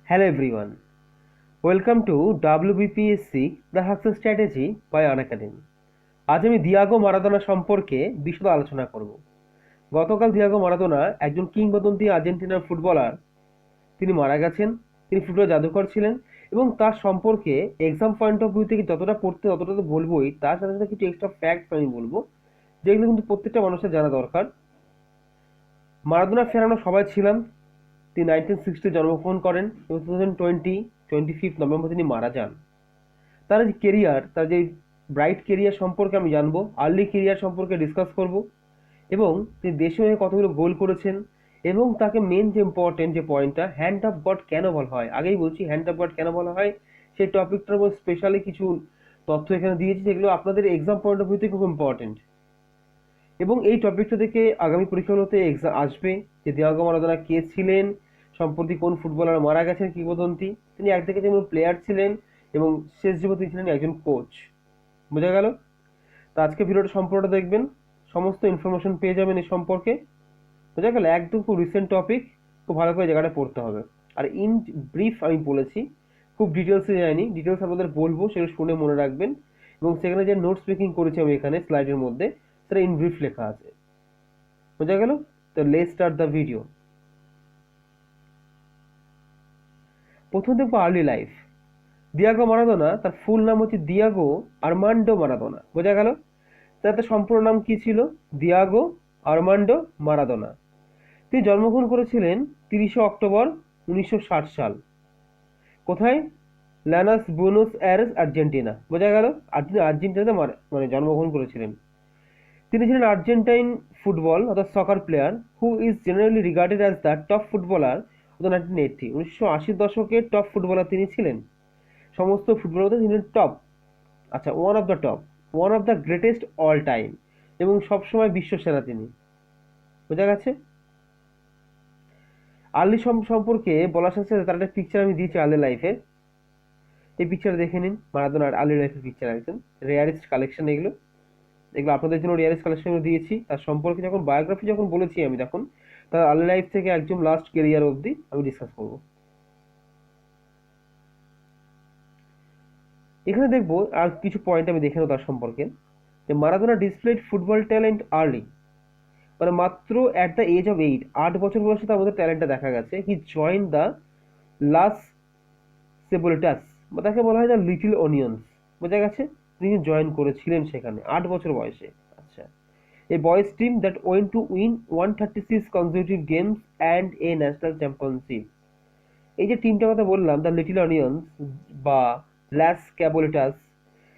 Hello everyone, welcome to WBPSC The Success Strategy by Unacademy। আজ আমি Diego Maradona সম্পর্কে বিশদ আলোচনা করব। গতকাল দিয়াগো মারাদোনা একজন কিংবদন্তি আর্জেন্টিনার ফুটবলার। তিনি মারা গেছেন। তিনি ফুটবল জাদুকর ছিলেন এবং তার সম্পর্কে এক্সাম পয়েন্ট অফ ভিউ থেকে যতটা পড়তে ততটা তো বলবোই, তার সাথে সাথে কিছু এক্সট্রা ফ্যাক্টস আমি বলবো যেগুলো কিন্তু প্রত্যেকটা মানুষের জানা দরকার। মারাদোনা ফেরানো সবাই ছিলাম। তিনি 1960 জন্মগ্রহণ করেন এবং 25 নভেম্বর তিনি মারা যান। তার যে কেরিয়ার, তার যে ব্রাইট কেরিয়ার সম্পর্কে আমি জানবো, আর্লি কেরিয়ার সম্পর্কে ডিসকাস করব এবং তিনি দেশে হয়ে কতগুলো গোল করেছেন এবং তাকে মেন যে ইম্পর্টেন্ট যে পয়েন্টটা, হ্যান্ড অফ গড কেন বলা হয়, আগেই বলছি হ্যান্ড অফ গড কেন বলা হয় সেই টপিকটার উপর স্পেশালি কিছু তথ্য এখানে দিয়েছি যেগুলো আপনাদের এক্সাম পয়েন্ট অফ ভিউতে খুব ইম্পর্টেন্ট। এবং এই টপিকটা থেকে আগামী পরীক্ষাগুলোতে এক্সাম আসবে যে দিয়াগো মারাদোনা কে ছিলেন, সম্প্রতি কোন ফুটবলার মারা গেছেন কিংবদন্তি, তিনি একদিকে যেমন প্লেয়ার ছিলেন এবং শেষ জীবনে তিনি ছিলেন একজন কোচ। বোঝা গেল? তো আজকে ভিডিওটা সম্পূর্ণটা দেখবেন, সমস্ত ইনফরমেশন পেয়ে যাবেন এই সম্পর্কে। বোঝা গেল? একদম খুব রিসেন্ট টপিক, খুব ভালো করে জায়গাটা পড়তে হবে। আর ইন ব্রিফ আমি বলেছি, খুব ডিটেলসে যায়নি, ডিটেলস আপনাদের বলবো, সেগুলো শুনে মনে রাখবেন এবং সেখানে যে নোটস মেকিং করেছি আমি এখানে স্লাইডের মধ্যে, সেটা ইন ব্রিফ লেখা আছে। বোঝা গেল? তো লেটস স্টার্ট দ্য ভিডিও। প্রথম দেখবো আর্লি লাইফ। দিয়াগো মারাদোনা, তার ফুল নাম হচ্ছে দিয়াগো আর্মান্ডো মারাদোনা। বোঝা গেল? তার সম্পূর্ণ নাম কি ছিল? Diego Armando Maradona. তিনি জন্মগ্রহণ করেছিলেন 30 অক্টোবর 1960 সাল। কোথায়? Lanus Buenos Aires, Argentina. বোঝা গেল? আর তিনি আর্জেন্টিনাতে মানে জন্মগ্রহণ করেছিলেন। তিনি ছিলেন আর্জেন্টাইন ফুটবল অর্থাৎ সকার player who is generally regarded as the top footballer of the 1980। 1980 দশকের টপ ফুটবলার তিনি ছিলেন। সমস্ত ফুটবলারদের তিনি টপ, আচ্ছা one of the top, one of the greatest all time এবং সবসময় বিশ্ব সেরা তিনি। বোঝা গেছে? আর্লি সম্পর্কে বলার সাথে সাথে তার একটা পিকচার আমি দিয়েছি আর্লি লাইফের। এই পিকচার দেখে নিন, মারাদোনার আর্লি লাইফের পিকচার, একদম রেয়ারেস্ট কালেকশন। এগুলো এগুলো আপনাদের জন্য রেয়ারেস্ট কালেকশন দিয়েছি। তার সম্পর্কে যখন বায়োগ্রাফি যখন বলেছি আমি, তখন তার আর্লি লাইফ থেকে একদম লাস্ট কেরিয়ার অবধি আমি ডিসকাস করবো। এখানে দেখবো আর কিছু পয়েন্ট আমি দেখে নেব তার সম্পর্কে। যে Maradona displayed football talent early, মানে মাত্র অ্যাট দ্য এজ অফ 8, 8 বছর বয়সে তার মধ্যে ট্যালেন্টটা দেখা গেছে। হি জয়েন দ্য লাস সেবুলটাস, বা তাকে বলা হয় দ্য লিটল অনিয়ন্স। বোঝা গেছে? তিনি জয়েন করেছিলেন সেখানে 8 বছর বয়সে। আচ্ছা, a boys team that went to win 136 consecutive games and a national championship. এই যে টিমটার কথা বললাম, দ্য লিটল অনিয়ন্স বা লাস ক্যাবোলিটাস,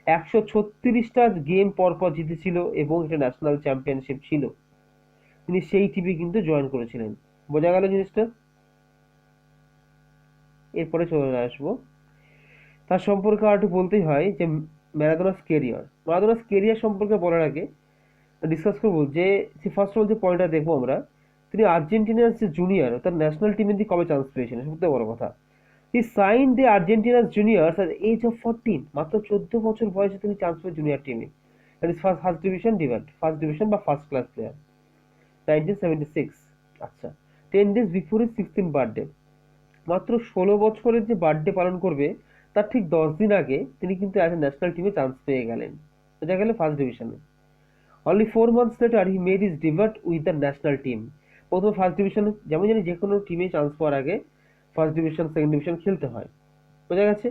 136টা গেম পরপর জিতেছিল এবং এটা ন্যাশনাল চ্যাম্পিয়নশিপ ছিল। তিনি সেই টিমে কিন্তু জয়েন করেছিলেন। বোঝা গেল জিনিসটা? এরপরে চলে আসবো তার সম্পর্কে আর একটু বলতেই হয় যে ম্যারাদোনাস কেরিয়ার। ম্যারাদোনাস কেরিয়ার সম্পর্কে বলার আগে ডিসকাস করবো যে ফার্স্ট অফ অল যে পয়েন্টটা দেখবো আমরা, তিনি আর্জেন্টিনার যে জুনিয়র অর্থাৎ ন্যাশনাল টিমে দিয়ে কবে চান্স পেয়েছিলেন, সবথেকে বড় কথা। He sign the Argentinos Juniors at age of 14, মাত্র 14 বছর বয়সে তিনি চান্স পেয়ে জুনিয়র টিমে। That is first division divide, first division বা ফার্স্ট ক্লাস প্লেয়ার, 1976। আচ্ছা, 10 days before his 16th birthday. মাত্র 16 বছরের যে বার্থডে পালন করবে তার ঠিক 10 দিন আগে তিনি কিন্তু অ্যাজ এ ন্যাশনাল টিমে চান্স পেয়ে গেলেন। বোঝা গেল? ফার্স্ট ডিভিশনে। Only 4 months later he made his debut with the national team। প্রথমে ফার্স্ট ডিভিশনে, যেমন জানি যে কোনো টিমে চান্স পাওয়ার আগে ফার্স্ট ডিভিশন সেকেন্ড ডিভিশন খেলতে হয়। বোঝা গেছে?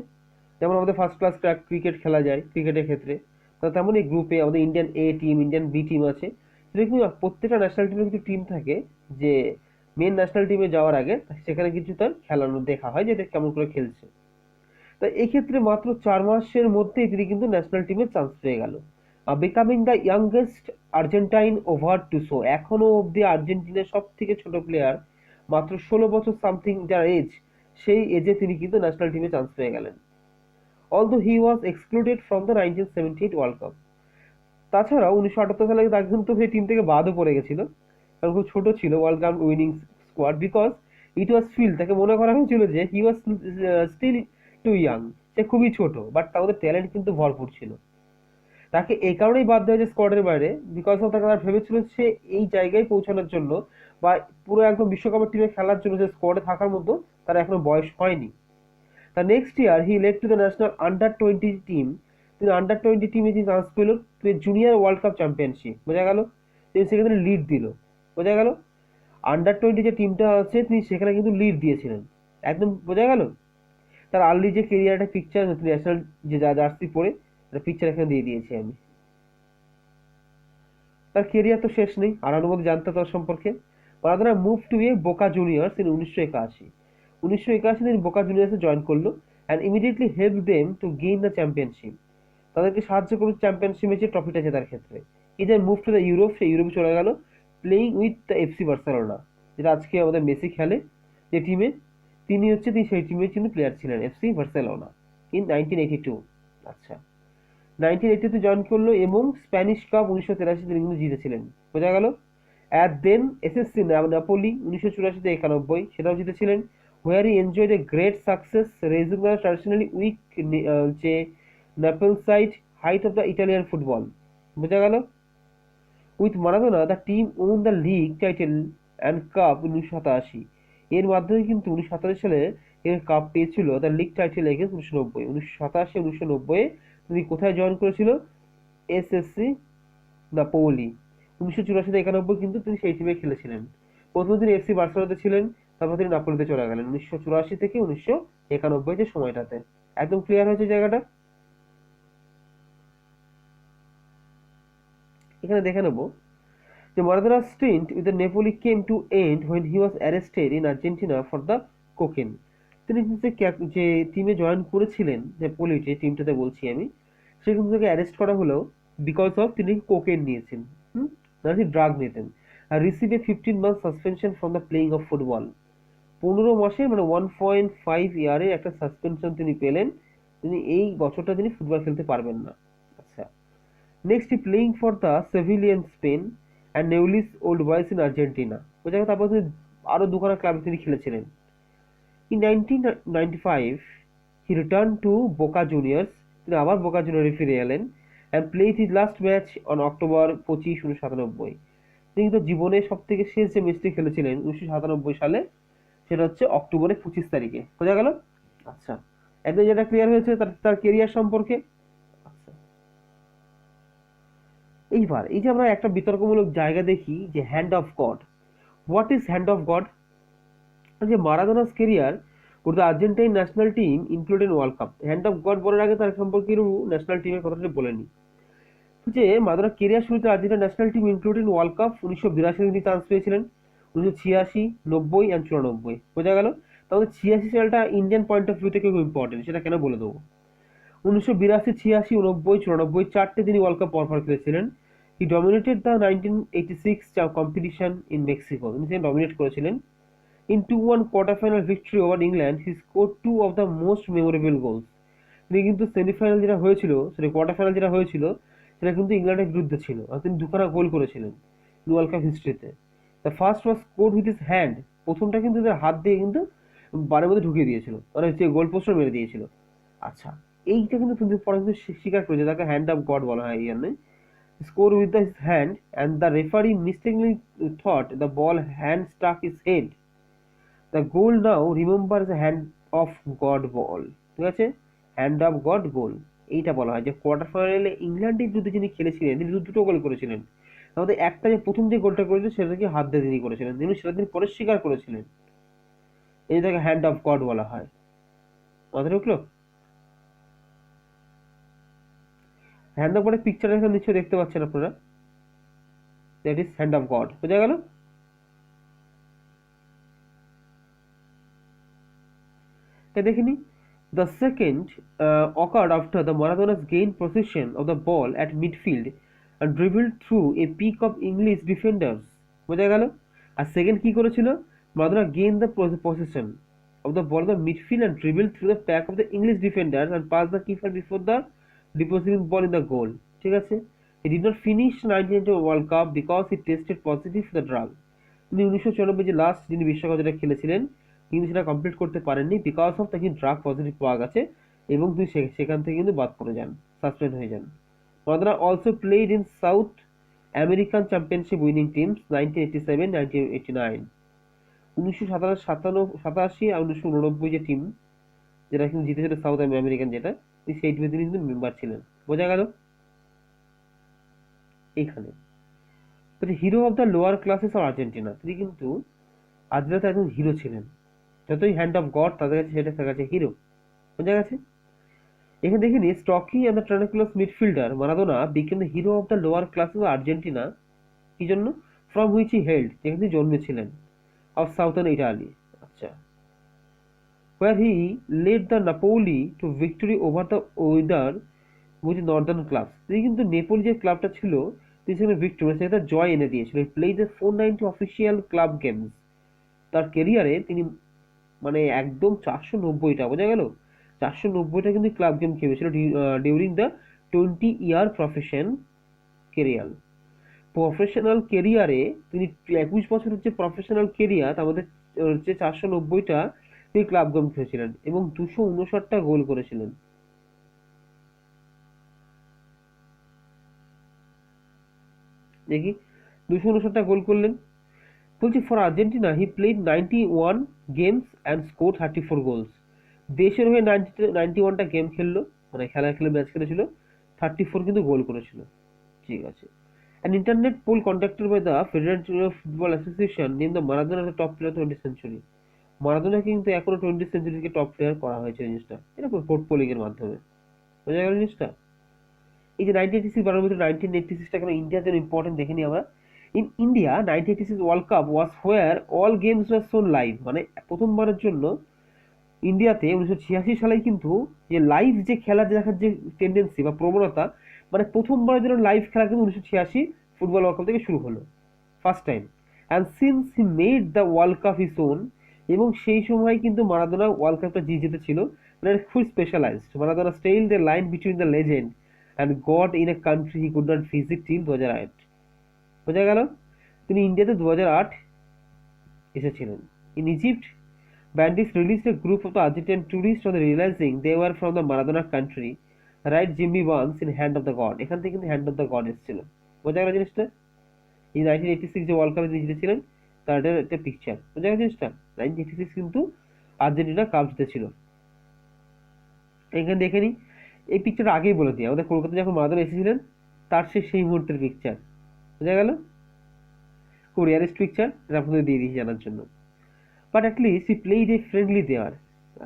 যেমন আমাদের ফার্স্ট ক্লাস ক্রিকেট খেলা যায় ক্রিকেটের ক্ষেত্রে, তো তেমনই গ্রুপে আমাদের ইন্ডিয়ান এ টিম, ইন্ডিয়ান বি টিম আছে। সেরকম প্রত্যেকটা ন্যাশনাল টিমের কিছু টিম থাকে যে মেন ন্যাশনাল টিমে যাওয়ার আগে সেখানে কিছু তার খেলানো দেখা হয় যে এদের কেমন করে খেলছে। তা এক্ষেত্রে মাত্র 4 মাসের মধ্যেই তিনি কিন্তু ন্যাশনাল টিমে চান্স পেয়ে গেল, becoming the youngest Argentine over to show. এখনো অব্দি আর্জেন্টিনার সব থেকে ছোট প্লেয়ার, মাত্র 16 বছর সামথিং যার এজ, সেই এজে তিনি কিন্তু ন্যাশনাল টিমে চান্স পেয়ে গেলেন। Although he was excluded from the 1978 world cup. তাছাড়াও 1978 সালে তাকে কিন্তু সেই টিম থেকে বাদও পড়ে গেছিল, কারণ খুব ছোট ছিল world cup winning squad, because it was feel, তাকে মনে করা হয়েছিল যে he was still too young, সে খুবই ছোট, বাট তাদের ট্যালেন্ট কিন্তু ভরপুর ছিল। তাকে এই কারণেই বাদ দেওয়া হয়েছে স্কোয়াডের বাইরে, বিকজ অফ তাকে তারা ভেবেছিল সে এই জায়গায় পৌঁছানোর জন্য বা পুরো একদম বিশ্বকাপের টিমে খেলার জন্য যে স্কোয়াডে থাকার মতো তার এখনো বয়স হয়নি। The next year he led to the national under 20 team. তিনি আন্ডার 20 টিমে তিনি চান্স পেল জুনিয়র ওয়ার্ল্ড কাপ চ্যাম্পিয়নশিপ, বোঝা গেল। তিনি সেখানে লিড দিল, বোঝা গেল। আন্ডার 20 যে টিমটা আছে তিনি সেখানে কিন্তু লিড দিয়েছিলেন, একদম বোঝা গেল। তার আর্লি যে কেরিয়ারটা পিকচার ন্যাশনাল যে জার্সি পরে পিকচার এখানে দিয়ে দিয়েছি আমি। তার কেরিয়ার তো শেষ নেই, আর অনুমতি জানতে তার সম্পর্কে। Maradona move to A Boca Juniors in 1981। 1981 তিনি বোকা জুনিয়র্সে জয়েন করলো and immediately help them to gain the championship. তাদেরকে সাহায্য করলো চ্যাম্পিয়নশিপ ম্যাচে ট্রফিটা জেতার ক্ষেত্রে। এই যে মুভ টু দ্য ইউরোপ, সেই ইউরোপে চলে গেল playing with the FC Barcelona, যেটা আজকে আমাদের মেসি খেলে যে টিমে। তিনি সেই টিমের কিন্তু প্লেয়ার ছিলেন, এফসি বার্সেলোনা, ইন 1982। আচ্ছা, 1980 জয়েন করলো এবং স্প্যানিশ কাপ 1983 তিনি কিন্তু জিতেছিলেন, বোঝা গেল। অ্যাট দেন এসএসসি নাপোলি 1984-91 সেটাও জিতেছিলেন, where he enjoyed a great success raising the traditionally weak যে Naples side height of the Italian football, বোঝা গেল। With Maradona the team won the league title and cup 1987। এর মাধ্যমে কিন্তু 1987 সালে এর কাপ পেয়েছিল, দ্য লিগ টাইটেল এগেন্স্ট 1990। 1987-1990 তিনি কোথায় জয়েন করেছিল? SSC Napoli. 1984-91 কিন্তু তিনি সেই টিমে খেলেছিলেন। প্রথমে তিনি এফসি বার্সেলোনাতে ছিলেন, তারপর তিনি নাপোলিতে চলে গেলেন 1984 থেকে 1991 যে সময়টাতে। একদম ক্লিয়ার হয়েছে জায়গাটা? এখানে দেখে নেব যে মারাদোনার stint with the Napoli came to end when he was arrested in Argentina for the cocaine. তিনি যে টিমে জয়েন করেছিলেন, নেপোলি যে টিমটাতে বলছি আমি, সে কিন্তু তাকে অ্যারেস্ট করা হলো বিকজ অফ তিনি কোকেন নিয়েছেন, তিনি ড্রাগ নিতেন। আর receive a 15 month suspension from the playing of football. 15 মাসে মানে 1.5 ইয়ারের একটা সাসপেনশন তিনি পেলেন, তিনি এই বছরটা তিনি ফুটবল খেলতে পারবেন না। আচ্ছা, next he playing for the Sevillian Spain and Newell's old boys in Argentina, বোঝা গেল। তারপর তিনি আরও দুখানা ক্লাবে তিনি খেলেছিলেন। In 1995 he return to Boca Juniors, তিনি আবার বোকা জুনিয়রে ফিরে এলেন and played his last match on October 25, 1997। তিনি কিন্তু জীবনের সব থেকে শেষ যে ম্যাচটি খেলেছিলেন 1997 সালে, সেটা হচ্ছে অক্টোবরের 25 তারিখে, বোঝা গেল। আচ্ছা, একদম যেটা ক্লিয়ার হয়েছে তার কেরিয়ার সম্পর্কে। আচ্ছা, এইবার এই যে আমরা একটা বিতর্কমূলক জায়গা দেখি যে hand of God. What is hand of God? যে Maradona's career with the Argentine national team included world cup. Hand of God বলার আগে তার সম্পর্কে ন্যাশনাল টিমের কথাটা বলে নিই। যে মারাদোনা কেরিয়ার শুরুতে Argentina national team including world cup 1982 তিনি চান্স পেয়েছিলেন, 1986, 90 অ্যান্ড 94, বোঝা গেল। তাহলে 86 সালটা ইন্ডিয়ান পয়েন্ট অফ ভিউ থেকে খুব ইম্পর্টেন্ট, সেটা কেন বলে দেবো। 1982, 86, 89, 94 চারটে তিনি ওয়ার্ল্ড কাপ পরপর খেলেছিলেন। He dominated the 1986 competition in Mexico, তিনি সেখানে ডমিনেট করেছিলেন। In 2-1 quarter-final victory over England, he scored two of the most memorable goals. তিনি কিন্তু সেমিফাইনাল যেটা হয়েছিল, সেটা কোয়ার্টার ফাইনাল যেটা হয়েছিল, সেটা কিন্তু ইংল্যান্ডের বিরুদ্ধে ছিল, আর তিনি দুখানা গোল করেছিলেন ওয়ার্ল্ড কাপ হিস্ট্রিতে। The first was scored with his hand, প্রথমটা কিন্তু তার হাত দিয়ে কিন্তু বারের মধ্যে ঢুকিয়ে দিয়েছিল, মানে যে গোল পোস্টার মেরে দিয়েছিল। আচ্ছা, এইটা কিন্তু পরে কিন্তু স্বীকার করেছে, তাকে হ্যান্ড অফ গড বলা হয় এই জন্য। Score with the hand and the referee mistakenly thought the ball hand stuck his head. The goal now remember the hand of God ball, ঠিক আছে, হ্যান্ড অফ গড গোল। এইটা বলা হয় যে কোয়ার্টার ফাইনালে ইংল্যান্ডের বিরুদ্ধে যিনি খেলেছিলেন তিনি দুটো গোল করেছিলেন, আমাদের একটা যে প্রথম যে গোলটা করেছিল সেটাকে হাত দিয়ে তিনি করেছিলেন, তিনি সেটা তিনি পরে স্বীকার করেছিলেন। এই তাকে হ্যান্ড অফ গড বলা হয়, মাথায় ঢুকলো? হ্যান্ড অফ গডের পিকচার এখানে নিশ্চয়ই দেখতে পাচ্ছেন আপনারা, that is hand of god, বোঝা গেল। দেখিনি। The second occurred after the Maradona's gained possession of the ball at midfield and dribbled through a peak of English defenders, বোঝা গেল। আর সেকেন্ড কি করেছিল? Maradona gained the possession of the ball at the midfield and dribbled through the pack of the English defenders and passed the keeper before the depositing ball in the goal, ঠিক আছে। He did not finish 1990 World Cup because he tested positive for the drug. তিনি 1994 যে last যিনি বিশ্বকাপ যেটা খেলেছিলেন, কিন্তু সেটা কমপ্লিট করতে পারেননি বিকজ অফ তাকে ড্রাগ পজিটিভ পাওয়া গেছে, এবং তিনি সেখান থেকে কিন্তু বাদ পড়ে যান, সাসপেন্ড হয়ে যান। Maradona also played in south American championship winning teams 1987, 1989। 1987 আর 1989 যে টিম, যেটা কিন্তু জিতেছিল সাউথ আমেরিকান, যেটা সেই টিমে তিনি কিন্তু মেম্বার ছিলেন। বোঝা গেল এইখানে। Hero of the lower classes of Argentina, তিনি কিন্তু আর্জেন্টিনাতে একজন হিরো ছিলেন। যতই হ্যান্ড অফ গড তাদের কাছে, সেটা তার কাছে হিরো। বোঝা গেছে। এখানে দেখে নি, স্টকি অ্যান্ড দ্য ট্রান্সকুলাস midfielder Maradona became the hero of the lower classes of Argentina. কি জন্য? ফ্রম হুইচ হি হেল্ড, যেখানে তিনি জন্মেছিলেন, অফ সাউথার্ন ইটালি। আচ্ছা। where he led the Napoli to victory over the other with northern clubs. তিনি কিন্তু Napoli যে ক্লাবটা ছিল, তিনি সেখানে ভিক্টরি, সেটা জয় এনে দিয়েছিল। He played the 490 official club games. তার কেরিয়ারে তিনি মানে একদম 490টা, বোঝা গেল, 490টা কিন্তু ক্লাব গেম খেলেছিল ডিউরিং দ্য 20 ইয়ার প্রফেশনাল কেরিয়ারে। তিনি 21 বছরের যে প্রফেশনাল কেরিয়ার, তার মধ্যে হচ্ছে 490টা তিনি ক্লাব গেম খেলেছিলেন এবং 259টা গোল করেছিলেন। দেখি 259টা গোল করলেন। বলছি for Argentina he played 91 games and score 34 goals. দেশের হয়ে 91টা গেম খেললো, মানে খেলে ম্যাচ খেলেছিল, 34 কিন্তু গোল করেছিল। ঠিক আছে। An internet poll conducted by the Federal Football Association named the Maradona as the top player of the 20th century. মারাদোনাকে কিন্তু এখনো 20th সেঞ্চুরিকে টপ প্লেয়ার করা হয়েছে জিনিসটা, এটা ভোট পোলিং এর মাধ্যমে। বোঝা গেল জিনিসটা। এই যে 1986 বারোমিটার 1986টা কেন ইন্ডিয়ার জন্য ইম্পর্টেন্ট দেখে নিই আমরা। In India 1986 world cup was where all games were shown live. মানে প্রথমবারের জন্য ইন্ডিয়াতে 1986 সালেই কিন্তু যে লাইভ যে খেলা দেখার যে টেন্ডেন্সি বা প্রবণতা, মানে প্রথমবারের জন্য লাইভ খেলা কিন্তু 1986 ফুটবল ওয়ার্ল্ড কাপ থেকে শুরু হলো, first time. And since he made the world cup his own, এবং সেই সময় কিন্তু মারাদোনা ওয়ার্ল্ড কাপটা জিতেছিল। মানে খুব specialised. Maradona stayed the line between the legend and God in a country he could not visit till 2008। বোঝা গেল। তিনি ইন্ডিয়াতে 2008 এসেছিলেন। In Egypt, bandits released a group of the Argentine tourists on realizing they were from the Maradona country. Right, Jimmy Barnes in Hand of the God. এখান থেকে কিন্তু hand of the god এসেছিল। বোঝা গেল জিনিসটা। এই 1986 যে ওয়ার্ল্ড কাপে তিনি জিতেছিলেন, তার একটা পিকচার। বোঝা গেল জিনিসটা। 1986 কিন্তু আর্জেন্টিনা কাপ জিতেছিল। এখানে দেখে নি, এই পিকচারটা আগেই বলে দিই, আমাদের কলকাতা যখন মারাদোনা এসেছিলেন তার সেই মুহূর্তের পিকচার। বোঝা গেল। খুব রিয়ালিস্ট পিকচার, এটা আপনাদের দিয়ে দিয়েছি জানার জন্য। But at least he played a friendly there.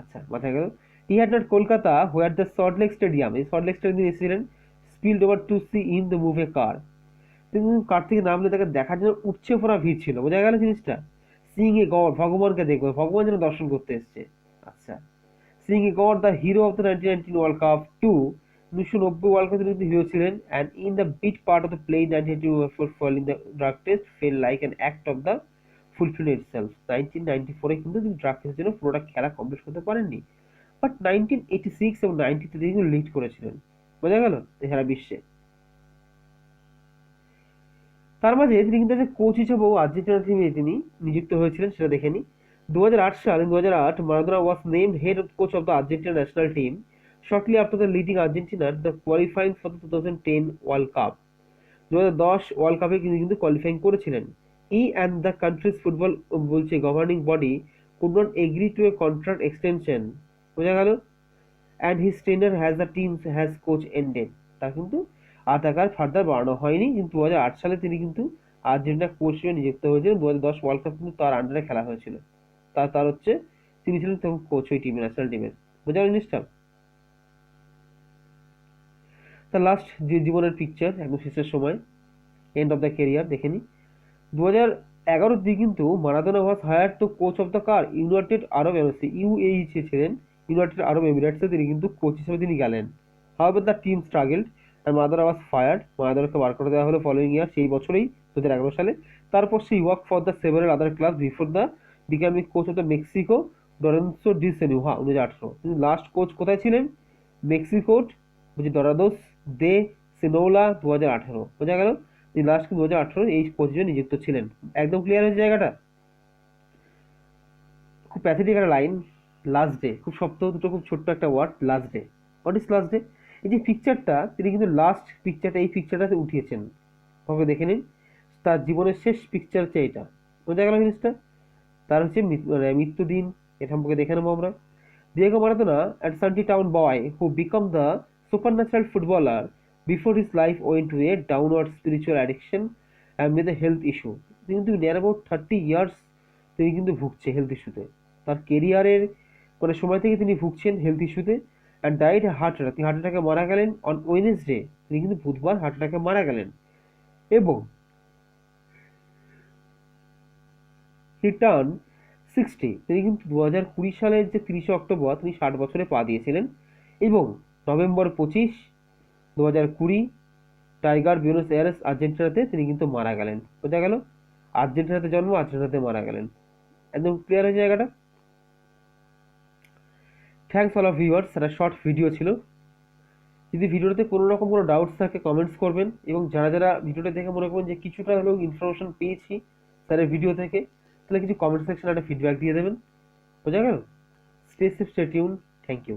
আচ্ছা, মাথায় গেল। He had not Kolkata where the Salt Lake Stadium, এই সল্ট লেক স্টেডিয়ামে এসেছিলেন, spilled over to see him the move a car. কিন্তু কার থেকে নামলে তাকে দেখার জন্য উপচে পড়া ভিড় ছিল। বোঝা গেল জিনিসটা। সিইং এ গড, ভগবানকে দেখবো, ভগবান যেন দর্শন করতে এসছে। আচ্ছা। Seeing a god the hero of the 1919 world cup to, 1990 world কাপে তিনি কিন্তু হিরো ছিলেন। And in the bit part of the play 1982 fall in the drug test fail like an act of the fulfil itself. 1994 কিন্তু তিনি drug টেস্টের জন্য পুরোটা খেলা কমপ্লিট করতে পারেননি, বাট 1986 এবং 90তে তিনি কিন্তু লিড করেছিলেন। বোঝা গেল সারা বিশ্বে। তার মাঝে তিনি কিন্তু কোচ হিসেবেও আর্জেন্টিনা টিমে তিনি নিযুক্ত হয়েছিলেন, সেটা দেখে নি। 2008 সাল, 2008 Maradona was named head coach of the Argentina national team shortly after the leading Argentina the qualifying for the 2010 world cup. 2010 world কাপে তিনি কিন্তু কোয়ালিফাইং করেছিলেন। ই অ্যান্ড দ্য কান্ট্রিজ ফুটবল বলছে governing body could not agree to a contract extension. বোঝা গেল। And his trainer has the team has coach ended. তার কিন্তু আর টাকার ফার্দার বাড়ানো হয়নি, কিন্তু 2008 সালে তিনি কিন্তু আর্জেন্টিনা কোচ হিসেবে নিযুক্ত হয়েছিলেন। 2010 ওয়ার্ল্ড কাপ কিন্তু তার আন্ডারে খেলা হয়েছিল। তার হচ্ছে তিনি ছিলেন তখন কোচ ওই টিমের, ন্যাশনাল টিমের। বোঝা গেল জিনিসটা। তার লাস্ট যে জীবনের পিকচার, একদম শেষের সময়, এন্ড অফ দ্য ক্যারিয়ার দেখে নি। 2011 কিন্তু Maradona was hire to coach of the car United Arab Emirates, UAE ছিলেন, ইউনাইটেড আরব এমিরেটসে তিনি কিন্তু কোচ হিসেবে তিনি গেলেন। হাউএভার দ্য টিম স্ট্রাগলড আর মারাদোনা ওয়াজ ফায়ার্ড। মারাদোনাকে বার করে দেওয়া হলো ফলোইং ইয়ার, সেই বছরেই 2011 সালে। তারপর সেই work for the several other club before the becoming coach of the Mexico Dorados de Sinaloa 2018। তিনি লাস্ট কোচ কোথায় ছিলেন? মেক্সিকোর বলছি ডরাদোস দে সেনোলা 2018। বোঝা গেল। তিনি লাস্ট 2018 এই কোচ হিসেবে নিযুক্ত ছিলেন। একদম ক্লিয়ার হয়েছে জায়গাটা। খুব প্যাথেটিক একটা লাইন, লাস্ট ডে, খুব শব্দ দুটো, খুব ছোট্ট একটা word, last day. What is last day? এই যে পিকচারটা, তিনি কিন্তু লাস্ট পিকচারটা এই পিকচারটাতে উঠিয়েছেন, ভাবে দেখে নিন। তার জীবনের শেষ পিকচার হচ্ছে এইটা। বোঝা গেল জিনিসটা। তার হচ্ছে মৃত্যুদিন, এ সম্পর্কে দেখে নেবো আমরা। Diego Maradona, a Santi town boy who became the supernatural footballer before his life went to a downward spiritual addiction and with a health issue. তিনি কিন্তু নিয়ার অ্যাবাউট 30 ইয়ার্স তিনি কিন্তু ভুগছে হেলথ ইস্যুতে। তার কেরিয়ারের মানে সময় থেকে তিনি ভুগছেন হেলথ ইস্যুতে অ্যান্ড ডাইড হার্ট অ্যাটাক। তিনি হার্ট অ্যাটাকে মারা গেলেন অন ওয়েনেসডে। তিনি কিন্তু বুধবার হার্ট অ্যাটাকে মারা গেলেন এবং হি টার্ন 60। তিনি কিন্তু 2020 সালের যে 30 অক্টোবর তিনি 60 বছরে পা দিয়েছিলেন এবং নভেম্বর 25, 2020 টাইগার বিউনোস এয়ারেস আর্জেন্টিনাতে তিনি কিন্তু মারা গেলেন। বোঝা গেল, আর্জেন্টিনাতে জন্ম, আর্জেন্টিনাতে মারা গেলেন। একদম ক্লিয়ার হয়ে জায়গাটা। থ্যাংকস অল অফ ভিউয়ার্স, একটা শর্ট ভিডিও ছিল। যদি ভিডিওতে কোনো রকম কোনো ডাউটস থাকে কমেন্টস করবেন এবং যারা যারা ভিডিওটা দেখে মনে করবেন যে কিছুটা হলেও ইনফরমেশন পেয়েছি স্যারের ভিডিও থেকে, তাহলে কিছু কমেন্ট সেকশনে একটা ফিডব্যাক দিয়ে দেবেন। বোঝা গেল? Stay safe, stay tune. Thank you.